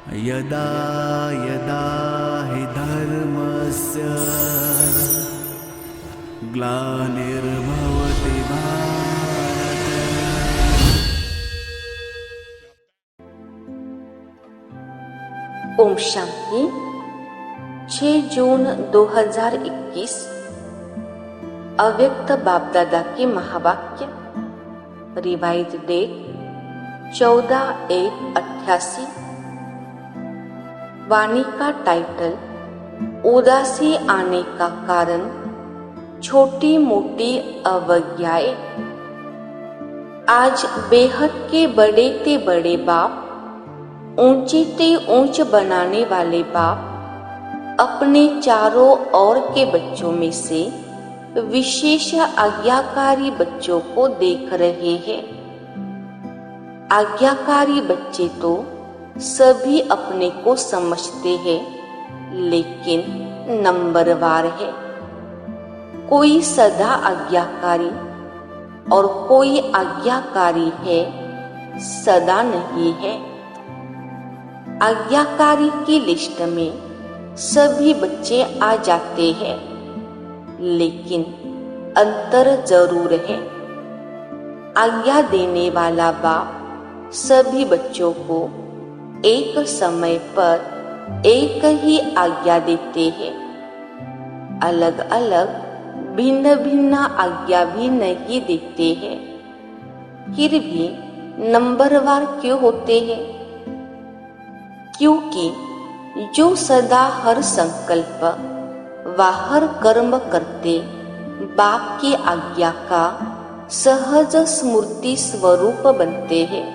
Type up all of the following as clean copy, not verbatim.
यदा यदा हि धर्मस्य ग्लानिर्भवति भारत। ओम शांति। 6 जून 2021 अव्यक्त बाप दादा के महावाक्य। Revise date 14/1/88। वाणी का टाइटल उदासी आने का कारण छोटी मोटी अवज्ञाएं। आज बेहद के बड़े ते बड़े बाप, ऊंचे ते ऊंच बनाने वाले बाप अपने चारों ओर के बच्चों में से विशेष आज्ञाकारी बच्चों को देख रहे हैं। आज्ञाकारी बच्चे तो सभी अपने को समझते हैं, लेकिन नंबरवार है। कोई सदा आज्ञाकारी और कोई आज्ञाकारी है, सदा नहीं है। आज्ञाकारी की लिस्ट में सभी बच्चे आ जाते हैं, लेकिन अंतर जरूर है। आज्ञा देने वाला बाप सभी बच्चों को एक समय पर एक ही आज्ञा देते हैं। अलग अलग भिन्न भिन्न आज्ञा भी नहीं देते हैं। फिर भी नंबरवार क्यों होते हैं? क्योंकि जो सदा हर संकल्प व हर कर्म करते बाप की आज्ञा का सहज स्मृति स्वरूप बनते हैं,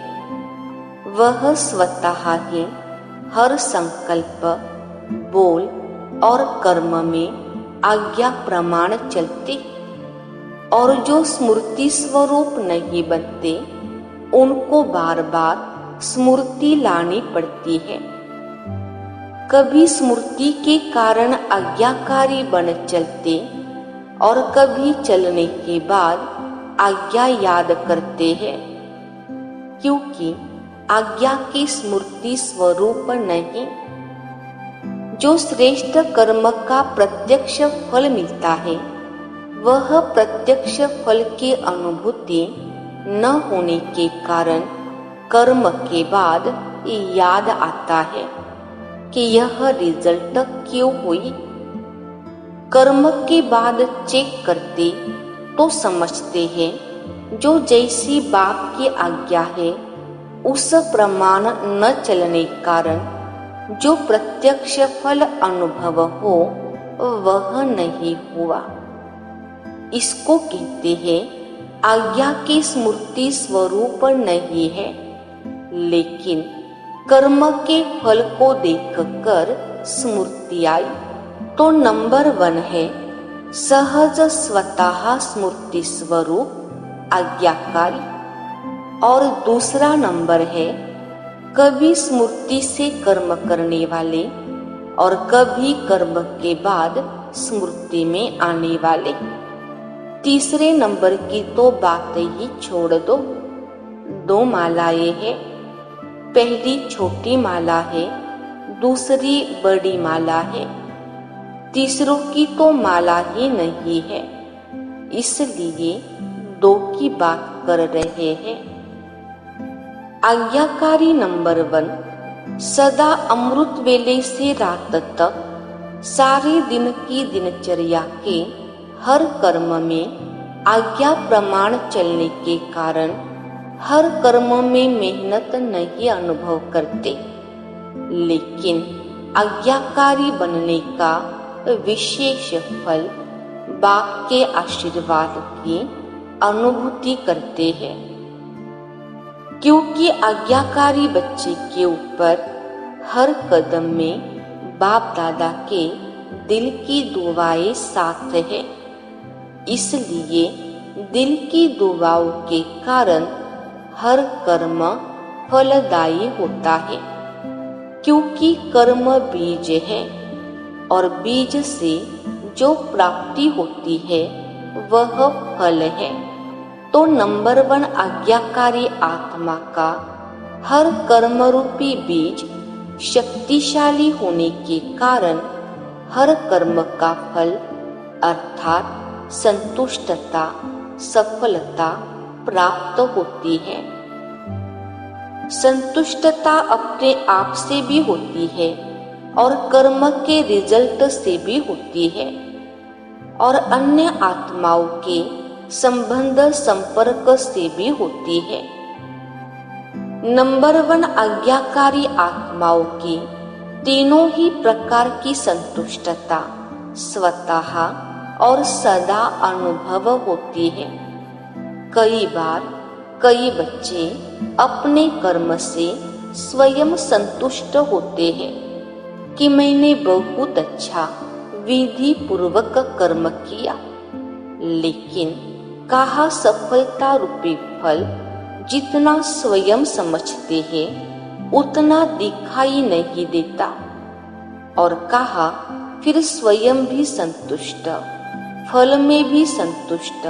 वह स्वतः ही हर संकल्प, बोल और कर्म में आज्ञा प्रमाण चलते, और जो स्मृति स्वरूप नहीं बनते उनको बार बार स्मृति लानी पड़ती है। कभी स्मृति के कारण आज्ञाकारी बन चलते और कभी चलने के बाद आज्ञा याद करते हैं, क्योंकि आज्ञा की स्मृति स्वरूप नहीं। जो श्रेष्ठ कर्म का प्रत्यक्ष फल मिलता है, वह प्रत्यक्ष फल की अनुभूति न होने के कारण कर्म के बाद याद आता है कि यह रिजल्ट क्यों हुई। कर्म के बाद चेक करते तो समझते हैं जो जैसी बाप की आज्ञा है उस प्रमाण न चलने कारण जो प्रत्यक्ष फल अनुभव हो वह नहीं हुआ। इसको कहते हैं आज्ञा की स्मृति स्वरूप नहीं है, लेकिन कर्म के फल को देखकर स्मृति आई तो नंबर 1 है सहज स्वतः स्मृति स्वरूप आज्ञाकारी, और दूसरा नंबर है कभी स्मृति से कर्म करने वाले और कभी कर्म के बाद स्मृति में आने वाले। तीसरे नंबर की तो बात ही छोड़ दो। 2 मालाएं हैं, पहली छोटी माला है, दूसरी बड़ी माला है। तीसरों की तो माला ही नहीं है, इसलिए 2 की बात कर रहे हैं। आज्ञाकारी नंबर 1 सदा अमृत वेले से रात तक सारे दिन की दिनचर्या के हर कर्म में आज्ञा प्रमाण चलने के कारण हर कर्म में मेहनत नहीं अनुभव करते, लेकिन आज्ञाकारी बनने का विशेष फल बाप के आशीर्वाद की अनुभूति करते हैं। क्योंकि आज्ञाकारी बच्चे के ऊपर हर कदम में बाप दादा के दिल की दुआएं साथ है, इसलिए दिल की दुआओं के कारण हर कर्म फलदायी होता है। क्योंकि कर्म बीज है और बीज से जो प्राप्ति होती है वह फल है। तो नंबर 1 आज्ञाकारी आत्मा का हर कर्म रूपी बीज शक्तिशाली होने के कारण हर कर्म का फल अर्थात संतुष्टता, सफलता प्राप्त होती है। संतुष्टता अपने आप से भी होती है और कर्म के रिजल्ट से भी होती है और अन्य आत्माओं के संबंध संपर्क से भी होती है। नंबर 1 आज्ञाकारी आत्माओं की तीनों ही प्रकार की संतुष्टता स्वतः और सदा अनुभव होती है। कई बार कई बच्चे अपने कर्म से स्वयं संतुष्ट होते हैं कि मैंने बहुत अच्छा विधि पूर्वक कर्म किया, लेकिन कहा सफलता रूपी फल जितना स्वयं समझते हैं उतना दिखाई नहीं देता, और कहा फिर स्वयं भी संतुष्ट, फल में भी संतुष्ट,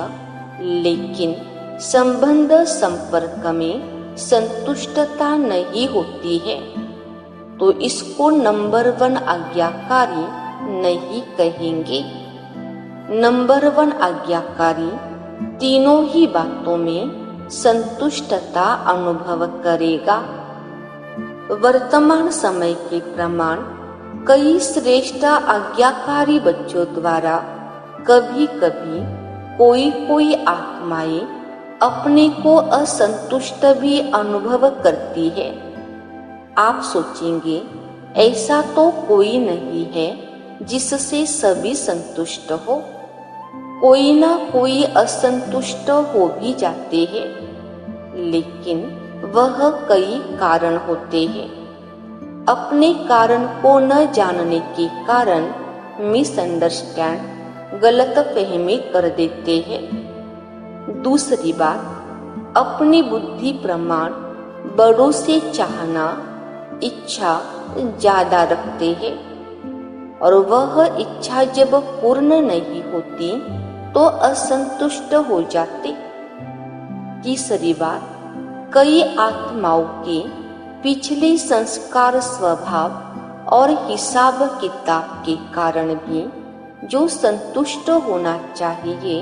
लेकिन संबंध संपर्क में संतुष्टता नहीं होती है, तो इसको नंबर 1 आज्ञाकारी नहीं कहेंगे। नंबर 1 आज्ञाकारी तीनों ही बातों में संतुष्टता अनुभव करेगा। वर्तमान समय के प्रमाण कई श्रेष्ठ आज्ञाकारी बच्चों द्वारा कभी कभी कोई आत्माएं अपने को असंतुष्ट भी अनुभव करती है। आप सोचेंगे ऐसा तो कोई नहीं है जिससे सभी संतुष्ट हो, कोई ना कोई असंतुष्ट हो भी जाते हैं, लेकिन वह कई कारण होते हैं। अपने कारण को न जानने के कारण मिसअंडरस्टैंड, गलत फहमी कर देते हैं। दूसरी बात, अपनी बुद्धि प्रमाण बड़ों से चाहना, इच्छा ज्यादा रखते हैं और वह इच्छा जब पूर्ण नहीं होती तो असंतुष्ट हो जाते। तीसरी बात, कई आत्माओं के पिछले संस्कार, स्वभाव और हिसाब किताब के कारण भी जो संतुष्ट होना चाहिए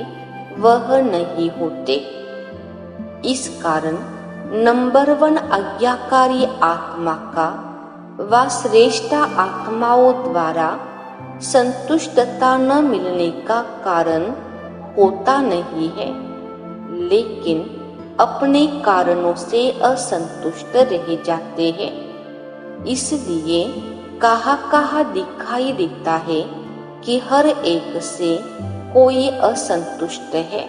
वह नहीं होते। इस कारण नंबर 1 आज्ञाकारी आत्मा का व श्रेष्ठ आत्माओं द्वारा संतुष्टता न मिलने का कारण होता नहीं है, लेकिन अपने कारणों से असंतुष्ट रह जाते हैं। इसलिए कहाँ दिखाई देता है कि हर एक से कोई असंतुष्ट है,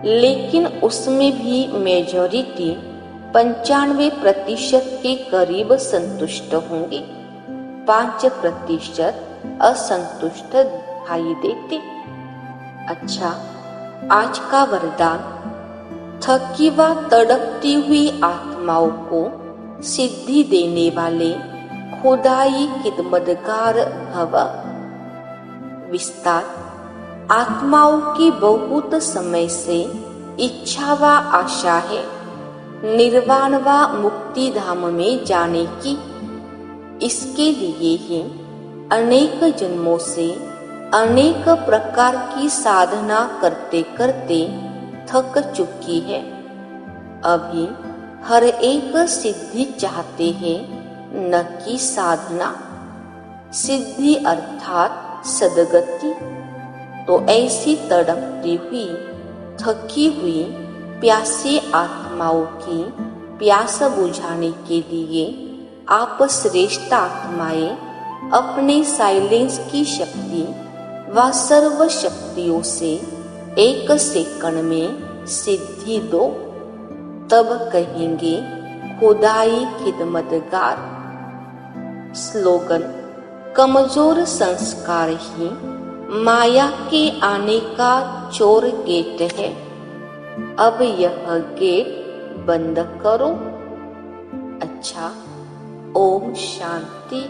लेकिन उसमें भी मेजॉरिटी 95% के करीब संतुष्ट होंगे, 5% असंतुष्ट दिखाई देते। अच्छा, आज का वरदान, थकी व तड़पती हुई आत्माओं को सिद्धि देने वाले खुदाई खिदमतगार भव। विस्तार, आत्माओं की बहुत समय से इच्छा व आशा है निर्वाण व मुक्ति धाम में जाने की। इसके लिए ही अनेक जन्मों से अनेक प्रकार की साधना करते करते थक चुकी है। अभी हर एक सिद्धि चाहते हैं, न कि साधना। सिद्धि अर्थात सदगति। तो ऐसी तड़पती हुई, थकी हुई, प्यासी आत्माओं की प्यास बुझाने के लिए आप श्रेष्ठ आत्माएं अपने साइलेंस की शक्ति व सर्व शक्तियों से 1 सेकंड में सिद्धि दो, तब कहेंगे खुदाई खिदमतगार। स्लोगन, कमजोर संस्कार ही माया के आने का चोर गेट है, अब यह गेट बंद करो। अच्छा, ओम शांति।